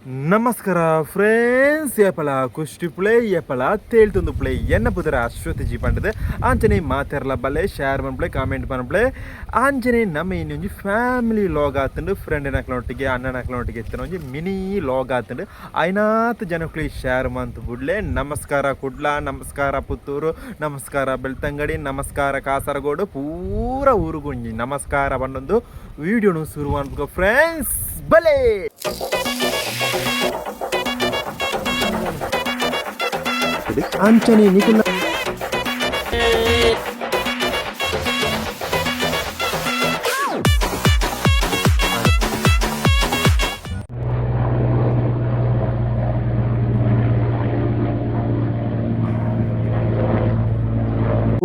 ನಮಸ್ಕಾರ ಫ್ರೆಂಡ್ಸ್ ಏಪಲ ಕುಷ್ಟಿ ಪ್ಲೇ ಏಪಲ ತೇಳ್ತೊಂದು ಪ್ಲೇ ಎನ್ನ ಪುದರ ಅಶ್ವತಿ ಪಂಡದು ಆಂಜನೆ ಮಾತೆರ್ಲ ಬಲ್ಲೆ ಶೇರ್ ಮನ್ಪ್ಲೆ ಕಾಮೆಂಟ್ ಮನ್ಪ್ಲೆ ಆಂಜನೆ ನಮ್ಮ ಇನ್ನೊಂದು ಫ್ಯಾಮಿಲಿ ಲಾಗ್ ಆತಂಡು ಫ್ರೆಂಡ್ ನಕ್ಲೊಟ್ಟಿಗೆ ಅಣ್ಣ ನಕ್ಲೊಟ್ಟಿಗೆ ಎತ್ತಿನ ಒಂಜಿ ಮಿನಿ ಲಾಗ್ ಆತಂಡು ಐನಾತ್ ಜನಕ್ಲಿ ಶೇರ್ ಮಂತ್ ಬಿಡ್ಲೆ ನಮಸ್ಕಾರ ಕುಡ್ಲ ನಮಸ್ಕಾರ ಪುತ್ತೂರು ನಮಸ್ಕಾರ ಬೆಳ್ತಂಗಡಿ ನಮಸ್ಕಾರ ಕಾಸರಗೋಡು ಪೂರ ಊರುಗುಂಜಿ ನಮಸ್ಕಾರ ಬಂದೊಂದು ವಿಡಿಯೋನು ಶುರು ಮಾಡ್ಬೇಕು ಫ್ರೆಂಡ್ಸ್ ಬಲೆ ಅಂಚನೆ ನಿಖಿಲ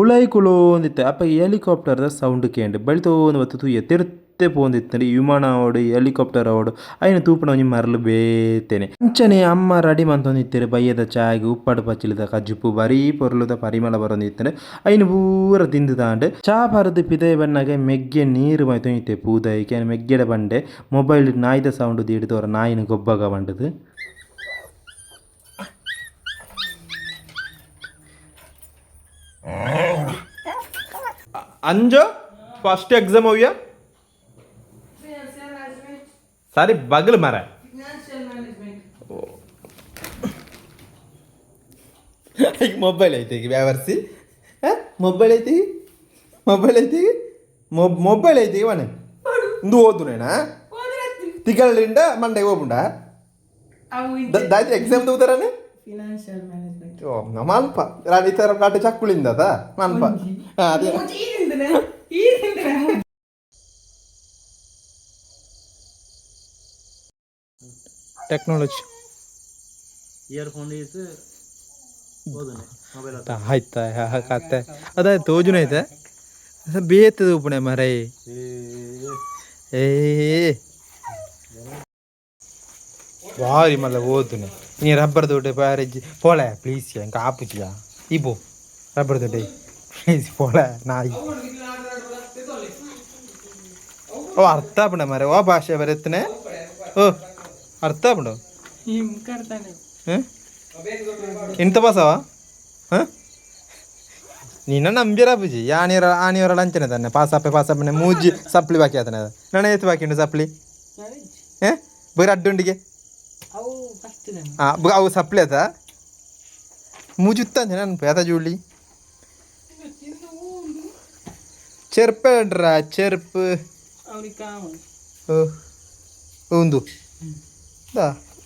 ಉಳಾಯಿ ಕುಳು ಒಂದಿತ್ತೆ ಅಪ್ಪ ಹೆಲಿಕಾಪ್ಟರ್ದ ಸೌಂಡ್ ಕೇಂಡು ಬೆಳ್ತು ಒಂದು ಬತ್ತು ಎತ್ತಿರುತ್ತೆ ಪೋಂದಿತ್ತಂಡಿ ವಿಮಾನ ಅವಡು ಹೆಲಿಕಾಪ್ಟರ್ ಅವಡು ಅಯ್ನ ತೂಪಣ ಒಂಜಿ ಮರಲು ಬೇತೇನೆ ಅಂಚನೆ ಅಮ್ಮ ರೆಡಿ ಮಂತೊಂದಿತ್ತೇರು ಬಯ್ಯದ ಚಾಯ್ಗೆ ಉಪ್ಪಾಡು ಪಚ್ಚಿಲಿದ ಕಜ್ಜುಪ್ಪು ಬರೀ ಪೊರ್ಲುದ ಪರಿಮಳ ಬರೊಂದಿತ್ತಂಡೆ ಅಯ್ನ ಪೂರ ತಿಂದು ತಾಂಡು ಚಾ ಬರದು ಪಿದಯ ಬಣ್ಣಗೆ ಮೆಗ್ಗೆ ನೀರು ಮೈತೊಂದಿತ್ತೆ ಪೂದೈಕೆ ಮೆಗ್ಗೆಡ ಬಂಡೆ ಮೊಬೈಲ್ ನಾಯ್ದ ಸೌಂಡ್ ದೀಡು ತೋರ ನಾಯಿನ ಗೊಬ್ಬಗ ಬಂಡದು ಅಂಜೋ ಫಸ್ಟ್ ಎಕ್ಸಾಮ್ ಹೋಗ್ಯಾ ಸಾರಿ ಬಗಲ್ ಮರ ಈಗ ಮೊಬೈಲ್ ಐತೆ ಈಗ ವ್ಯಾವರ್ಸಿ ಮೊಬೈಲ್ ಐತಿ ಮೊಬೈಲ್ ಐತಿ ಮೊಬೈಲ್ ಐತಿ ಇವನ ಇಂದು ಓದುನೇನಾ ತಿಗಳಿಂದ ಮಂಡೆಗೆ ಹೋಗ್ಬಿಂಡ ದಾಯ್ತು ಎಕ್ಸಾಮ್ ತಗೋತಾರನೆ ಫಿನಾನ್ಷಿಯಲ್ ಮ್ಯಾನೇಜ್ಮೆಂಟ್ ಓ ನಮಲ್ಪ ರಾಡಿ ತರ ಕಾಟ ಚಕ್ಕುಳಿಂದ ಅದ ಮಲ್ಪ ಅದೇ ಟೆಕ್ನಾಲಜಿ ಇಯರ್ಫೋನ್ ಈಸ್ ಓದನೆ ಮೊಬೈಲ್ ಆಯ್ತಾ ಕತ್ತೆ ಅದಾಯ್ತು ತೋಜುನ ಐತೆ ಬೇತದ ಉಪಣೆ ಮರೈ ಏ ಭಾರಿ ಮಲ್ಲ ಓದುನೆ ನೀ ರಬ್ಬರ್ ದೊಡ್ಡೆ ಪ್ಯಾರೇಜ್ ಪೋಳೆ ಪ್ಲೀಸ್ ಎಂಕ ಆಪುಚಿಯಾ ಇಬೋ ರಬ್ಬರ್ ದೊಡ್ಡೆ ಪ್ಲೀಸ್ ಪೋಳೆ ನಾಯಿ ಓ ಅರ್ಥ ಆಪುಂಡ ಮರೆ ಓ ಭಾಷೆ ಬರೆತ್ತನೆ ಓ ಅರ್ಥ ಆಪುಂಡು ಎಂತ ಪಾಸವ ಹಾಂ ನಿನ್ನ ನಂಬಿರ ಬುಜಿ ಆಣಿಯವರ ಲಂಚನೆ ತಾನೆ ಪಾಸಪ್ಪನೆ ಮೂಜಿ ಸಪ್ಲಿ ಬಾಕಿ ಆತನೆ ಅದ ನನ್ನ ಎತ್ತು ಬಾಕಿ ಉಂಟು ಸಪ್ಲಿ ಬೇರೆ ಅಡ್ಡುಂಡಿಗೆ ಅವು ಸಪ್ಲಿ ಆತ ಮೂಜುತ್ತ ನನ್ನ ಪೇದ ಜೂಳಿ ಚೆರ್ಪಡ್ರ ಚೆರ್ಪ್ ಒಂದು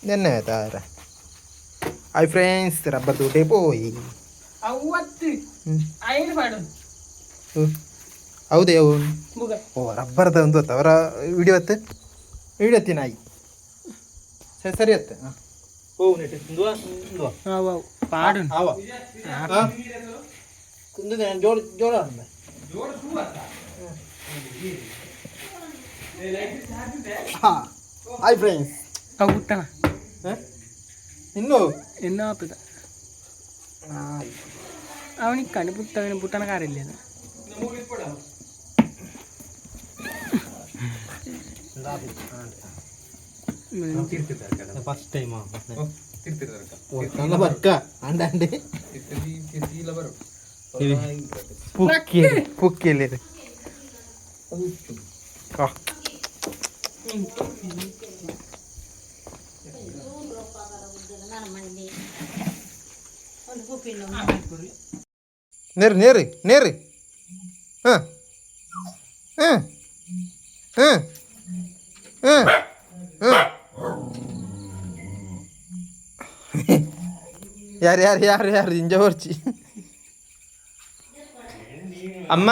ನೆನ್ನೆ ಆಯ್ತಾರ ಐ ಫ್ರೆಂಡ್ಸ್ ರಬ್ಬರ್ ತೋಟೆ ಪೋಯಿ ಹೌದೇ ಓ ರಬ್ಬರ್ದ ಒಂದು ಹೊತ್ತ ಅವರ ವಿಡಿಯೋ ವಿಡಿಯೋತ್ತಿ ನಾಯಿ ಸರಿ ಸರಿ ಅತ್ತೆ ಓ ನೆಟ್ ಪಾಡು ಜೋಡ ಜೋಡ ಹಾಯ್ ಫ್ರೆಂಡ್ಸ್ ಹುಟ್ಟಣ ಇನ್ನು ಎನ್ನೋ ಆಪದ ಅವನಿಗೆ ಕಣ್ಣು ಪುಟ್ಟನ ಕಾರಿಲ್ಲ ಫಸ್ಟ್ ಟೈಮ್ ಬಕ್ಕ ಅಂಡಂಡೆ ಪುಕ್ಕಿಯಲ್ಲಿ ನೇರು ನೇರಿ ನೇರಿ ಹಾಂ ಹಾಂ ಹಾಂ ಹಾಂ ಹಾಂ ಯಾರು ಯಾರು ಯಾರು ಯಾರು ಇಂಜ ಹೊರ್ಚಿ ಅಮ್ಮ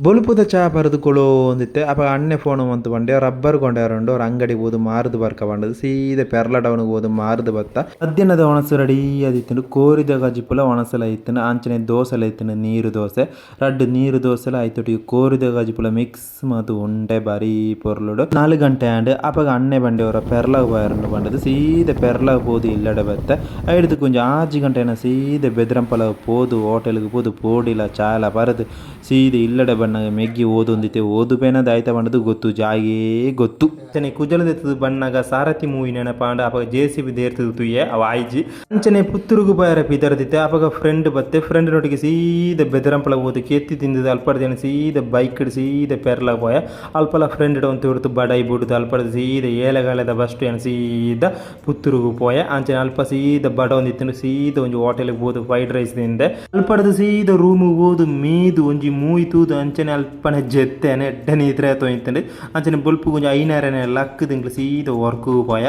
ಬೊಲುಪುದ ಚಾ ಬರೆದುಕೊಳ್ಳೋ ಒಂದಿತ್ತೆ ಅಪ್ಪ ಅಣ್ಣೆ ಫೋನು ಮಂತು ಬಂಡೆ ರಬ್ಬರ್ ಕೊಂಡಾರುಂಡು ಅವ್ರ ಅಂಗಡಿ ಹೋದು ಮಾರುದು ಬರ್ಕ ಬಂಡದು ಸೀದೆ ಪೆರ್ಲ ಟೌನ್ಗೆ ಹೋದು ಮಾರುದು ಬತ್ತ ಮಧ್ಯಾಹ್ನದ ಒಣಸು ರೆಡಿ ಆದಿತ್ತನು ಕೋರಿದ ಗಜಿಪುಲ ಒಣಸಲ ಐತನು ಆಂಚನೆ ದೋಸೆಲ ಐತನು ನೀರು ದೋಸೆ ರಡ್ಡು ನೀರು ದೋಸೆಲ ಆಯ್ತೊಟ್ಟಿಗೆ ಕೋರಿದ ಗಜಿಪುಲ ಮಿಕ್ಸ್ ಮತ್ತು ಉಂಡೆ ಬಾರಿ ಪೊರ್ಲುಡು 4 ಗಂಟೆ ಆಂಡ್ ಅಪ್ಪಾಗ ಅಣ್ಣೆ ಬಂಡೆ ಅವರ ಪೆರ್ಲಾಗ ಬಾಯರಂಡು ಬಂಡದು ಸೀದೆ ಪೆರ್ಲಾಗ ಹೋದು ಇಲ್ಲಡೆ ಬತ್ತೆ ಐಡ್ದು ಕೊಂಚ 6 ಗಂಟೆನ ಸೀದೆ ಬೆದ್ರಂಪಲ ಹೋದು ಹೋಟೆಲ್ಗೆ ಹೋದು ಪೋಡಿಲ ಚಾಲ ಬರದು ಸೀದೆ ಇಲ್ಲಡೆ ಬಂಡ ಬಣ್ಣಗ ಮೆಗ್ಗಿ ಓದೊಂದಿತ್ತೆ ಓದು ಬೇನದ ಆಯ್ತ ಬಂಡದು ಗೊತ್ತು ಜಾಗೇ ಗೊತ್ತು ಅಂಚನೆ ಕುಜಲದೆತ್ತದು ಬಣ್ಣಗ ಸಾರಥಿ ಮೂವಿ ನೆನಪಾಂಡ ಅಪಗ JCB ದೇರ್ತದು ತುಯ್ಯ ಅವ ಆಯ್ಜಿ ಅಂಚನೆ ಪುತ್ತೂರುಗು ಬಾಯರ ಪಿದರ್ದಿತ್ತೆ ಅಪಗ ಫ್ರೆಂಡ್ ಬತ್ತೆ ಫ್ರೆಂಡ್ ನೊಟ್ಟಿಗೆ ಸೀದ ಬೆದರಂಪಳ ಓದು ಕೆತ್ತಿ ತಿಂದದ ಅಲ್ಪಡ್ದೇನೆ ಸೀದ ಬೈಕ್ ಸೀದ ಪೆರ್ಲಾಗ ಪೋಯ ಅಲ್ಪಲ ಫ್ರೆಂಡ್ ಒಂದು ಹೊರತು ಬಡೈ ಬಿಡುದು ಅಲ್ಪಡ ಸೀದ ಏಲಗಾಲದ ಬಸ್ಟ್ ಏನು ಸೀದ ಪುತ್ತೂರುಗು ಪೋಯ ಅಂಚನೆ ಅಲ್ಪ ಸೀದ ಬಡ ಒಂದಿತ್ತು ಸೀದ ಒಂದು ಹೋಟೆಲ್ಗೆ ಹೋದು ಫ್ರೈಡ್ ರೈಸ್ ತಿಂದೆ ಅಲ್ಪಡದು ಸೀದ ರೂಮ್ ಹೋದು ಮೀದು ಒಂಜಿ ಮೂಯಿ ತೂದು ಅಂಚನೆ ಅಲ್ಪನೆ ಜೆತ್ತೇನೆ ಎಡ್ಡನೆ ಇದ್ರೆ ತೊಯ್ತಂಡು ಅಂಚನೆ ಬೊಲ್ಪು ಕೊಂಚ ಐನಾರನೆ ಲಕ್ ತಿಂಗಳು ಸೀದ ವರ್ಕು ಪೋಯ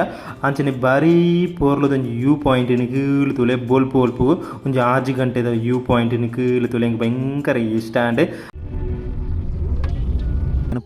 ಅಂಚನೆ ಬಾರಿ ಪೋರ್ಲದೊಂಜಿ ವ್ಯೂ ಪಾಯಿಂಟ್ ಕೀಳು ತುಲೆ ಬೊಲ್ಪು ಬೊಲ್ಪು ಒಂಜಿ 6 ಗಂಟೆದ ವ್ಯೂ ಪಾಯಿಂಟ್ ಕೀಳು ತುಲೆ ಭಯಂಕರ ಇಷ್ಟ ಅಂಡೆ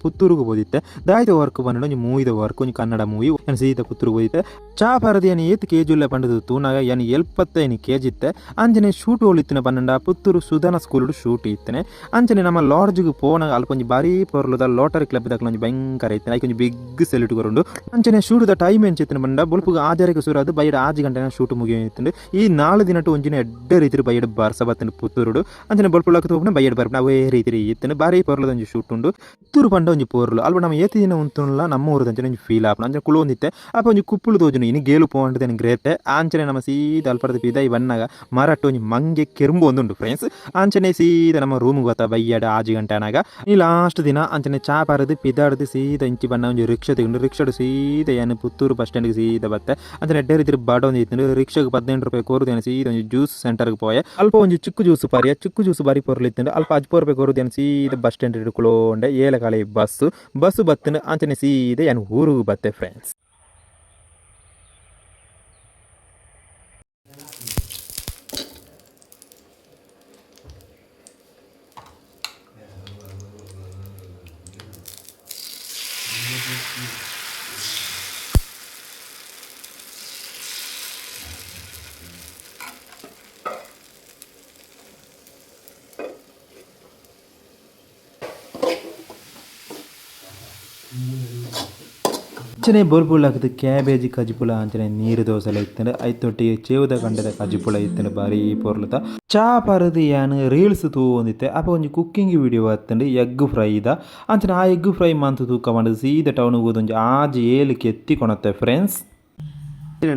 ಪುತ್ತೂರಿಗೆ ಹೋದಿತ್ತೆ ದಾಯ್ತ ವರ್ಕ್ ಬಂದು ಒಂಜಿ ಮೂವಿದ ವರ್ಕ್ ಒಂಜಿ ಕನ್ನಡ ಮೂವಿ ಏನು ಸೀದ ಪುತ್ತೂರಿಗೆ ಹೋದಿತ್ತೆ ಚಾ ಪರದಿ ಏನು ಏತ್ ಕೆಜುಲ್ಲ ಪಂಡದು ತೂನಾಗ ಏನು 75 ಕೆಜಿ ಇತ್ತೆ ಅಂಚನೆ ಶೂಟ್ ಹೋಲಿತ್ತಿನ ಪನ್ನಂಡ ಪುತ್ತೂರು ಸುಧಾನ ಸ್ಕೂಲ್ ಶೂಟ್ ಇತ್ತನೆ ಅಂಚನೆ ನಮ್ಮ ಲಾಡ್ಜ್ಗೆ ಪೋನಾಗ ಅಲ್ಪ ಒಂಜಿ ಬಾರಿ ಪೊರ್ಲದ ಲಾಟರಿ ಕ್ಲಬ್ ದಾಖಲೆ ಒಂಜಿ ಭಯಂಕರ ಇತ್ತನೆ ಐಕೆ ಒಂಜಿ ಬಿಗ್ ಸೆಲ್ಯೂಟ್ ಕೊರಂಡು ಅಂಚನೆ ಶೂಟ್ದ ಟೈಮ್ ಎಂಚಿತ್ತಿನ ಪಂಡ ಬೊಲ್ಪುಗ ಆಜಾರಕ್ಕೆ ಸುರ ಅದು ಬೈಡ್ 6 ಗಂಟೆನ ಶೂಟ್ ಮುಗಿಯುತ್ತಂಡು ಈ 4 ದಿನಟು ಒಂಜಿನ ಎಡ್ಡ ರೀತಿ ಬೈಡ್ ಬರ್ಸ ಬತ್ತಂಡು ಪುತ್ತೂರುಡು ಅಂಚನೆ ಬೊಲ್ಪುಳಕ್ಕೆ ತೋಪನ ಬೈಡ್ ಬರ್ಪನ ಅವೇ ರೀತಿ ಇತ್ತನೆ ಬಾರಿ ಪೊರ್ಲದ ಒಂಜಿ ಶೂಟ್ ಉಂಡು ಪುತ್ತೂರು ಪಂಡ ಒಂಜಿ ಪೋರ್ಲು ಅಲ್ಪ ನಮ್ಮ ಏತಿ ದಿನ ಉಂತುಲ್ಲ ನಮ್ಮ ಊರದ ಅಂಚನೆ ಒಂಜಿ ಫೀಲ್ ಆಪನ ಅಂಚನೆ ಕುಳು ಒಂದಿತ್ತೆ ಅಪ್ಪ ಒಂಜಿ ಕುಪ್ಪುಳು ತೋಜುನು ಇನ್ನು ಗೇಲು ಪೋಂಡದೇನು ಗ್ರೇತೆ ಆಂಚನೆ ನಮ್ಮ ಸೀದ ಅಲ್ಪರದ ಪಿದ ಈ ಬಣ್ಣಗ ಮರಟ್ಟು ಒಂಜಿ ಮಂಗೆ ಕೆರುಂಬು ಒಂದುಂಡು ಫ್ರೆಂಡ್ಸ್ ಅಂಚನೆ ಸೀದ ನಮ್ಮ ರೂಮ್ಗೆ ಗೊತ್ತಾ ಬೈಯಾಡ 6 ಗಂಟೆ ಅನಾಗ ಈ ಲಾಸ್ಟ್ ದಿನ ಅಂಚನೆ ಚಾ ಪಾರದು ಪಿದಾಡ್ದು ಸೀದ ಇಂಚಿ ಬಣ್ಣ ಒಂಜಿ ರಿಕ್ಷಾ ತಗೊಂಡು ರಿಕ್ಷಾಡು ಸೀದ ಏನು ಪುತ್ತೂರು ಬಸ್ ಸ್ಟ್ಯಾಂಡ್ಗೆ ಸೀದ ಬತ್ತೆ ಅಂಚನೆ ಎಡ್ಡೆ ರೀತಿ ಬಾಡ ಒಂದು ಇತ್ತು ರಿಕ್ಷಾಗೆ 18 ರೂಪಾಯಿ ಕೋರುದೇನು ಸೀದ ಒಂಜಿ ಜ್ಯೂಸ್ ಸೆಂಟರ್ಗೆ ಪೋಯೆ ಅಲ್ಪ ಒಂಜಿ ಚಿಕ್ಕು ಜ್ಯೂಸ್ ಪಾರಿಯ ಚಿಕ್ಕು ಜ್ಯೂಸ್ ಬಾರಿ ಪೊರ್ಲು ಇತ್ತು ಅಲ್ಪ 14 ರೂಪಾಯಿ ಕೋರುದೇನು ಸೀದ ಬಸ್ ಸ್ಟ್ಯಾಂಡ್ ಇಟ್ಕೊಳ್ಳೋಂಡೆ ಏಲಕಾಲಿ ಬಸ್ಸು ಬತ್ತನು ಅಂಚನೆ ಸೀದೆ ಏನು ಊರಿಗೆ ಬತ್ತೆ ಫ್ರೆಂಡ್ಸ್ ಅಂಚನೆ ಬೋಲ್ಪುಳ್ಳಾಕದು ಕ್ಯಾಬೇಜ್ ಕಜಿಪುಳ ಅಂಚನೆ ನೀರು ದೋಸೆಲ ಇತ್ತಂಡು ಐತೊಟ್ಟಿಗೆ ಚೇವುದ ಕಂಡದ ಕಜಿಪುಳ ಇತ್ತಂಡು ಬಾರಿ ಪೊರ್ಲುತ ಚಾ ಪರದು ಏನು ರೀಲ್ಸ್ ತೂಂದಿತ್ತೆ ಅಪ್ಪ ಒಂಜಿ ಕುಕ್ಕಿಂಗ್ ವಿಡಿಯೋ ಬತ್ತಂಡು ಎಗ್ ಫ್ರೈ ಇದ ಅಂಚನೆ ಆ ಎಗ್ ಫ್ರೈ ಮಂತು ತೂಕ ಮಾಡಿದ ಸೀದ ಟೌನ್ಗೆ ಹೋದ ಒಂಜಿ 6-7 ಕೆತ್ತಿ ಕೊಣತ್ತೆ ಫ್ರೆಂಡ್ಸ್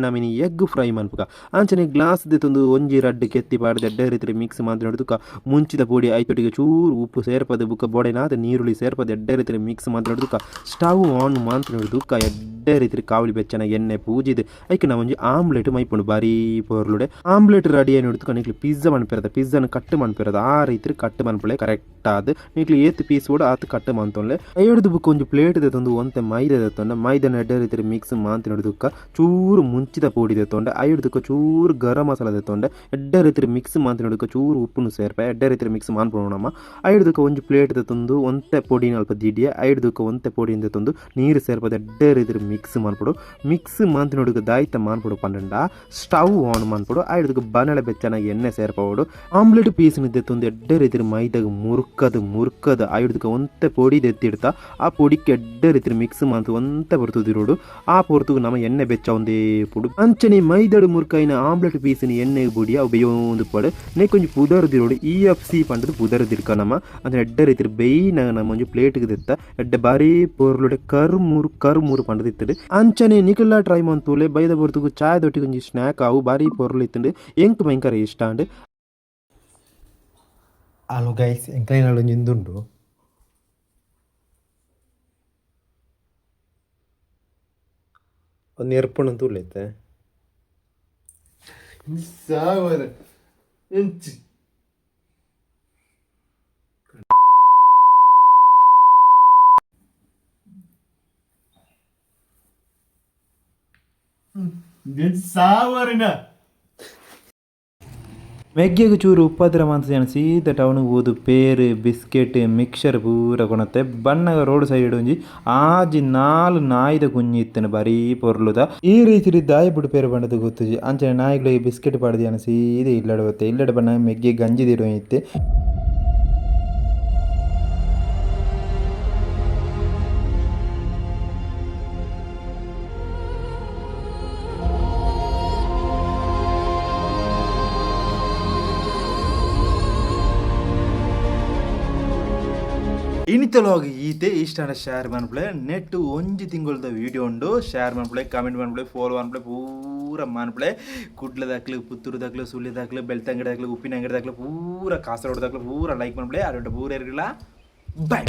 ನಮಿನಿ ಎಗ್ ಫ್ರೈ ಮನ್ಪುಗ ಅಂಚನೆ ಗ್ಲಾಸ್ ದೆತ್ತೊಂದು ಒಂಜಿ ರಡ್ಡು ಕೆತ್ತಿ ಪಾಡ್ದು ಎಡ್ಡೆ ರೀತಿ ಮಿಕ್ಸ್ ಮಾತ್ರ ನೋಡಿದುಕ ಮುಂಚಿದ ಪುಡಿ ಐತೊಟ್ಟಿಗೆ ಚೂರು ಉಪ್ಪು ಸೇರ್ಪದೆ ಬುಕ್ಕ ಬೋಡೆನಾದ ನೀರುಳ್ಳಿ ಸೇರ್ಪದೆ ಎಡ್ಡೆ ರೀತಿ ಮಿಕ್ಸ್ ಮಾತ್ರ ನೋಡಿದುಕ ಸ್ಟವ್ ಆನ್ ಮಾತ್ರ ನೋಡಿದುಕ ಎಡ್ಡೆ ರೀತಿ ಕಾವಲಿ ಬೆಚ್ಚನ ಎಣ್ಣೆ ಪೂಜಿದೆ ಐಕೆ ನಾವು ಒಂಜಿ ಆಮ್ಲೆಟ್ ಮೈಪುಂಡು ಬಾರಿ ಪೊರ್ಲುಡೆ ಆಮ್ಲೆಟ್ ರೆಡಿ ಆಗಿ ನೋಡಿದುಕ ನಿಕ್ಲಿ ಪಿಜ್ಜಾ ಮನ್ಪಿರದ ಪಿಜ್ಜಾನ ಕಟ್ ಮನ್ಪಿರದ ಆ ರೀತಿ ಕಟ್ ಮನ್ಪುಳೆ ಕರೆಕ್ಟ್ ಆದ್ ನಿಕ್ಲಿ ಏತ್ ಪೀಸ್ ಕೂಡ ಆತ್ ಕಟ್ ಮಂತೊಳ್ಳೆ ಐಡ್ದು ಬುಕ್ ಒಂಜಿ ಪ್ಲೇಟ್ ದೆತ್ತೊಂದು ಒಂತೆ ಮೈದಾ ದೆತ್ತೊಂಡೆ ಮೈದಾನ ಎಡ್ಡೆ ರೀತಿ ಮಿಕ್ಸ್ ಮಾಂತ ನೋಡಿದುಕ ಚೂರು ಮುಂಚಿದ ಪುಡಿ ದೆತ್ತೊಂಡೆ ಐಡ್ದಕ್ಕೆ ಚೂರು ಗರಂ ಮಸಾಲ ದೆತ್ತೊಂಡೆ ಎಡ್ಡೆ ರೀತಿ ಮಿಕ್ಸ್ ಮಾಂತ ನೋಡಿಕ ಚೂರು ಉಪ್ಪುನು ಸೇರ್ಪೆ ಎಡ್ಡೆ ರೀತಿ ಮಿಕ್ಸ್ ಮಾನ್ಪೋಣಮ್ಮ ಐಡ್ದಕ್ಕೆ ಒಂಜಿ ಪ್ಲೇಟ್ ದೆತ್ತೊಂದು ಒಂತೆ ಪೊಡಿನ ಅಲ್ಪ ದಿಡಿಯ ಐಡ್ದಕ್ಕೆ ಒಂತೆ ಪೊಡಿ ದೆತ್ತೊಂದು ನೀರು ಸೇರ್ಪದೆ ಎಡ್ಡೆ ರೀತಿ ಮಿಕ್ಸ್ ಮಾನ್ಪಡು ಮಿಕ್ಸ್ ಮಾಂತ ನೋಡಿಕ ದಾಯ್ತ ಮಾನ್ಪಡು ಪಂಡ ಸ್ಟವ್ ಆನ್ ಮಾನ್ಪಡು ಐಡ್ದಕ್ಕೆ ಬನಳೆ ಬೆಚ್ಚನಾಗಿ ಎಣ್ಣೆ ಸೇರ್ಪಡು ಆಮ್ಲೆಟ್ ಪೀಸ್ನ ದೆತ್ತೊಂದು ಎಡ್ಡೆ ರೀತಿ ಮೈದಾಗ ಮುರ್ಕದ ಐಡ್ದಕ್ಕೆ ಒಂತೆ ಪೊಡಿ ದೆತ್ತಿಡ್ತಾ ಆ ಪೊಡಿಗೆ ಎಡ್ಡೆ ರೀತಿ ಮಿಕ್ಸ್ ಮಾಂತು ಒಂತೆ ಬರ್ತದಿರೋಡು ಆ ಪೊರ್ತುಗು ನಮ್ಮ ಎಣ್ಣೆ ಬೆಚ್ಚ ಒಂದೇ ಪುಡು ಅಂಚನೆ ಮೈದಡು ಮುರ್ಕಾಯಿನ ಆಮ್ಲೆಟ್ ಪೀಸಿನ ಎಣ್ಣೆಗೆ ಬುಡಿ ಅವು ಬೇಯೊಂದು ಪಡು ನೆಕ್ಕೊಂಜಿ ಪುದರ್ದಿರೋಡು EFC ಪಂಡದು ಪುದರ್ದಿರ್ಕ ನಮ್ಮ ಅಂದ್ರೆ ಎಡ್ಡೆ ರೀತಿ ಬೇಯ್ನ ನಮ್ಮ ಒಂಜಿ ಪ್ಲೇಟ್ಗೆ ದೆತ್ತ ಎಡ್ಡೆ ಬಾರಿ ಪೊರ್ಲುಡೆ ಕರ್ಮೂರು ಪಂಡದಿತ್ತಡು ಅಂಚನೆ ನಿಕಲ್ಲ ಟ್ರೈ ಮಂತೂಲೆ ಬೈದ ಬರ್ತುಗು ಚಾಯ್ ದೊಟ್ಟಿಗೆ ಒಂಜಿ ಸ್ನ್ಯಾಕ್ ಅವು ಬಾರಿ ಪೊರ್ಲು ಇತ್ತಂಡು ಎಂಕ್ ಭಯಂಕರ ಇಷ್ಟ ಅಂಡ್ ಹಲೋ ಗೈಸ್ ಎಂಕ್ಲೈನಾಳು ಒಂಜಿ ಇಂದುಂಡು ಒಂದು ಎರ್ಪಣ ತೂಲೈತೆ ಸಾವರ ಎಂಚಿ ಸಾವರಿನ ಮೆಗ್ಗೆಗೆ ಚೂರು ಉಪ್ಪದ್ರ ಮಾಂಸ ಸೀದ ಟೌನ್ಗೆ ಹೋದು ಪೇರು ಬಿಸ್ಕೆಟ್ ಮಿಕ್ಸರ್ ಪೂರ ಕೊಣತ್ತೆ ಬಣ್ಣಗ ರೋಡ್ ಸೈಡ್ ಒಂಜಿ ಆಜಿ 4 ನಾಯಿದ ಕುഞ്ഞി ಇತ್ತನೆ ಬಾರಿ ಪೊರ್ಲುದ ಈ ರೀತಿ ದಾಯ ಬುಡು ಪೇರು ಬಣ್ಣದ ಗೊತ್ತುಜಿ ಅಂಚನೆ ನಾಯಿಗಳಿಗೆ ಬಿಸ್ಕೆಟ್ ಪಾಡ್ದು ಸೀದೆ ಇಲ್ಲಡೆ ಬತ್ತೆ ಇಲ್ಲಡೆ ಬಣ್ಣ ಮೆಗ್ಗೆ ಗಂಜಿ ದಿಡೋ ಇತ್ತೆ ಇನ್ನಿತಲೋಗಿ ಈತೆ ಇಷ್ಟ ಶೇರ್ ಮಾಡ್ಬಿಳೆ ನೆಟ್ ಒಂಜಿ ತಿಂಗಳದ ವಿಡಿಯೋ ಉಂಡು ಶೇರ್ ಮಾಡ್ಬಿಳೆ ಕಾಮೆಂಟ್ ಮಾಡ್ಬಿಳೆ ಫಾಲೋ ಮಾಡ್ಬಿಳೆ ಪೂರ ಮಾಡ್ಬಿಳೆ ಕುಡ್ಲದಾಗ್ಲಿ ಪುತ್ತೂರದಾಗ್ಲು ಸುಳ್ಯದಾಗ್ಲು ಬೆಳ್ತಂಗಡಿದಾಗ್ಲು ಉಪ್ಪಿನಂಗಡಿದಾಗ್ಲು ಪೂರ ಕಾಸರಗೋಡ್ದಾಗ್ಲು ಪೂರ ಲೈಕ್ ಮಾಡ್ಬಿಳೆ ಅದ್ರ ಪೂರ ಇರಲಿಲ್ಲ ಬಾಯ್.